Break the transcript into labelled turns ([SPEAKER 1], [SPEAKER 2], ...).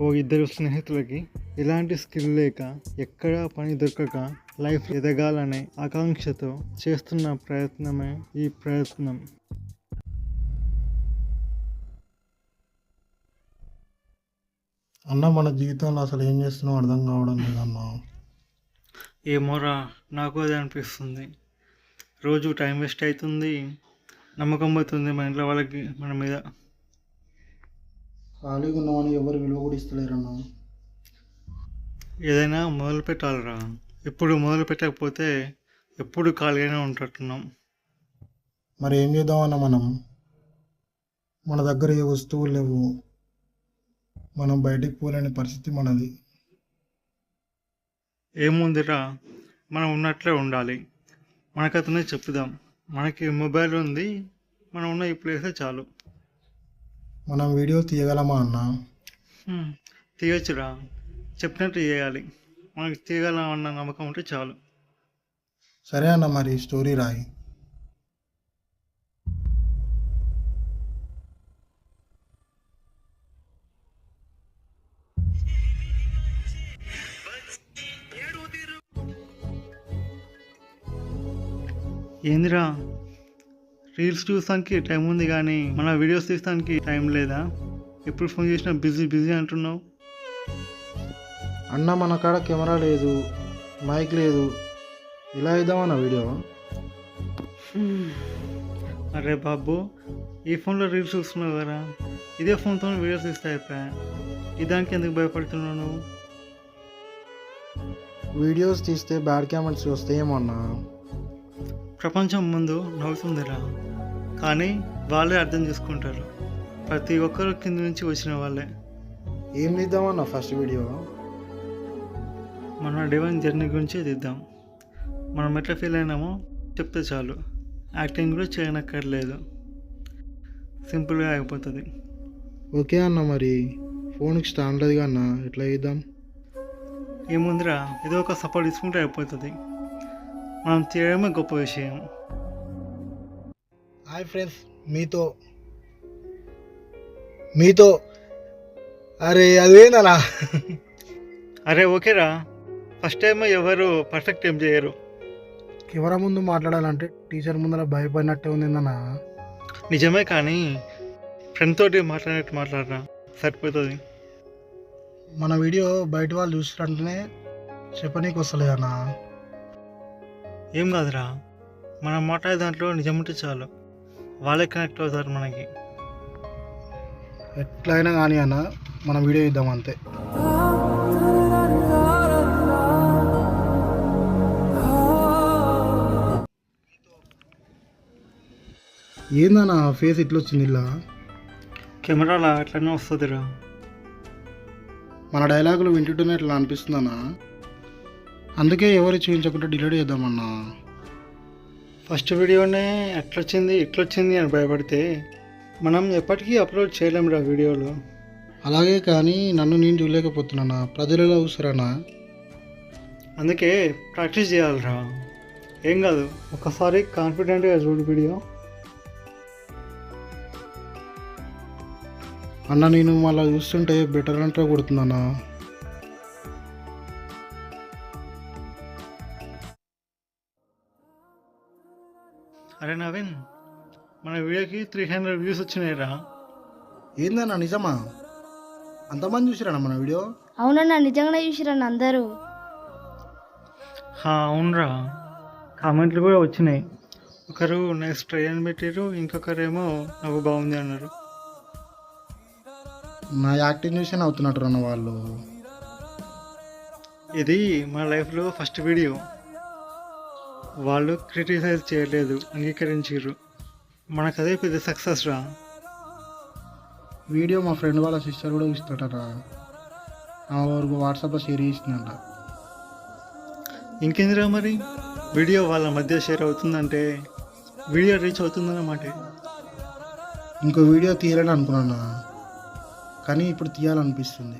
[SPEAKER 1] ఓ ఇద్దరు స్నేహితులకి ఎలాంటి స్కిల్ లేక ఎక్కడా పని దొరకక లైఫ్ ఎదగాలనే ఆకాంక్షతో చేస్తున్న ప్రయత్నమే ఈ ప్రయత్నం.
[SPEAKER 2] అన్న మన జీవితంలో అసలు ఏం చేస్తున్నావు అర్థం కావడం లేదన్నా.
[SPEAKER 1] ఏమోరా, నాకు అదే అనిపిస్తుంది. రోజు టైం వేస్ట్ అవుతుంది, నమ్మకం పోతుంది మన ఇంట్లో వాళ్ళకి మన మీద.
[SPEAKER 2] ఖాళీగా ఉన్నామని ఎవరు విలువ కూడా ఇస్తలేరన్నా.
[SPEAKER 1] ఏదైనా మొదలు పెట్టాలిరా. ఎప్పుడు మొదలు పెట్టకపోతే ఎప్పుడు ఖాళీగానే ఉంటున్నాం.
[SPEAKER 2] మరి ఏం చేద్దామన్నా మనం? మన దగ్గర ఏ వస్తువులు లేవు, మనం బయటికి పోలేని పరిస్థితి మనది.
[SPEAKER 1] ఏముందిరా, మనం ఉన్నట్లే ఉండాలి. మనకతనే చెప్పుదాం, మనకి మొబైల్ ఉంది, మనం ఉన్న ఈ ప్లేసే చాలు.
[SPEAKER 2] మనం వీడియో తీయగలమా అన్న?
[SPEAKER 1] తీయచ్చురా, చెప్పినట్టు చేయాలి. మనకి తీయగలం అన్న నమ్మకం ఉంటే చాలు.
[SPEAKER 2] సరే అన్న, మరి స్టోరీ రాయి.
[SPEAKER 1] ఏందిరా, రీల్స్ చూస్తానికి టైం ఉంది కానీ మన వీడియోస్ తీస్తానికి టైం లేదా? ఎప్పుడు ఫోన్ చేసినా బిజీ బిజీ అంటున్నావు.
[SPEAKER 2] అన్న మన కాడ కెమెరా లేదు, మైక్ లేదు, ఇలా ఇద్దామన్న వీడియో.
[SPEAKER 1] అరే బాబు, ఈ ఫోన్లో రీల్స్ చూస్తున్నావు కదా, ఇదే ఫోన్తో వీడియోస్ తీస్తే అయిపోయా. ఇదానికి ఎందుకు భయపడుతున్నావు నువ్వు?
[SPEAKER 2] వీడియోస్ తీస్తే బ్యాడ్ కామెంట్స్ వస్తే ఏమన్నా?
[SPEAKER 1] ప్రపంచం ముందు నవ్వుతుందిరా, కానీ వాళ్ళే అర్థం చేసుకుంటారు. ప్రతి ఒక్కరు కింద నుంచి వచ్చిన వాళ్ళే.
[SPEAKER 2] ఏం తీద్దామన్న ఫస్ట్ వీడియో?
[SPEAKER 1] మన డివైన్ జర్నీ గురించి తీద్దాం. మనం ఎట్లా ఫీల్ అయినామో చెప్తే చాలు. యాక్టింగ్ కూడా చేయనక్కర్లేదు, సింపుల్గా అయిపోతుంది.
[SPEAKER 2] ఓకే అన్న, మరి ఫోన్కి స్టాండ్ లేదు అన్న, ఎట్లా చేద్దాం?
[SPEAKER 1] ఏముందిరా, ఏదో ఒక సపోర్ట్ తీసుకుంటే అయిపోతుంది. మనం తీయడమే గొప్ప విషయం.
[SPEAKER 2] హాయ్ ఫ్రెండ్స్, మీతో అరే అదేనా?
[SPEAKER 1] అరే ఓకేరా, ఫస్ట్ టైం ఎవరు పర్ఫెక్ట్ ఏం చేయరు.
[SPEAKER 2] కెమెరా ముందు మాట్లాడాలంటే టీచర్ ముందర భయపడినట్టే ఉందిందన్న.
[SPEAKER 1] నిజమే, కానీ ఫ్రెండ్ తోటి మాట్లాడినట్టు మాట్లాడరా, సరిపోతుంది.
[SPEAKER 2] మన వీడియో బయట వాళ్ళు చూసినట్టునే చెప్పనీకి వస్తలేదన్నా.
[SPEAKER 1] ఏం కాదురా, మనం మాట్లాడే దాంట్లో నిజం ఉంటే చాలు, వాళ్ళే కనెక్ట్ అవుతారు మనకి.
[SPEAKER 2] ఎట్లయినా కానీ అన్న, మనం వీడియో ఇద్దాం అంతే. ఏందన్నా ఫేస్ ఇట్లా వచ్చింది? ఇలా
[SPEAKER 1] కెమెరాలో అట్లనే వస్తుందిరా.
[SPEAKER 2] మన డైలాగులు వింటుంటేనే ఇట్లా అనిపిస్తుందన్నా. అందుకే ఎవరు చూపించకుండా డిలీట్ చేద్దామన్నా.
[SPEAKER 1] ఫస్ట్ వీడియోనే ఇట్లొచ్చింది అని భయపడితే మనం ఎప్పటికీ అప్లోడ్ చేయలేమురా వీడియోలు.
[SPEAKER 2] అలాగే కానీ నన్ను నేను చూడలేకపోతున్నానా, ప్రజలు ఎలా చూస్తారన్నా?
[SPEAKER 1] అందుకే ప్రాక్టీస్ చేయాలిరా. ఏం కాదు, ఒకసారి కాన్ఫిడెంట్గా చూడు వీడియో.
[SPEAKER 2] అన్న నేను మళ్ళీ చూస్తుంటే బెటర్ అంటే కొడుతుందన్నా.
[SPEAKER 1] అరే నవీన్, మన వీడియోకి 300 వ్యూస్ వచ్చినాయిరా.
[SPEAKER 2] ఏందన్నా నిజమా? అంతమంది చూసిరన్నా మన వీడియో?
[SPEAKER 3] అవునన్నా, నిజంగానే చూసిరన్న అందరూ.
[SPEAKER 1] అవునరా, కామెంట్లు కూడా వచ్చినాయి. ఒకరు నెక్స్ట్ ట్రై అని పెట్టారు, ఇంకొకరేమో నాకు బాగుంది అన్నారు.
[SPEAKER 2] నా యాక్టింగ్ చూసి నవ్వుతున్నట్టు అన్న వాళ్ళు.
[SPEAKER 1] ఇది మన లైఫ్లో ఫస్ట్ వీడియో. వాళ్ళు క్రిటిసైజ్ చేయలేదు, అంగీకరించారు. మనకు అదే పెద్ద సక్సెస్ రా.
[SPEAKER 2] వీడియో మా ఫ్రెండ్ వాళ్ళ సిస్టర్ కూడా చూస్తాడరా, నా వరకు వాట్సాప్లో షేర్ చేసిందంట.
[SPEAKER 1] ఇంకేందిరా, మరి వీడియో వాళ్ళ మధ్య షేర్ అవుతుందంటే వీడియో రీచ్ అవుతుందన్నమాట.
[SPEAKER 2] ఇంకో వీడియో తీయాలని అనుకున్నాను, కానీ ఇప్పుడు తీయాలనిపిస్తుంది.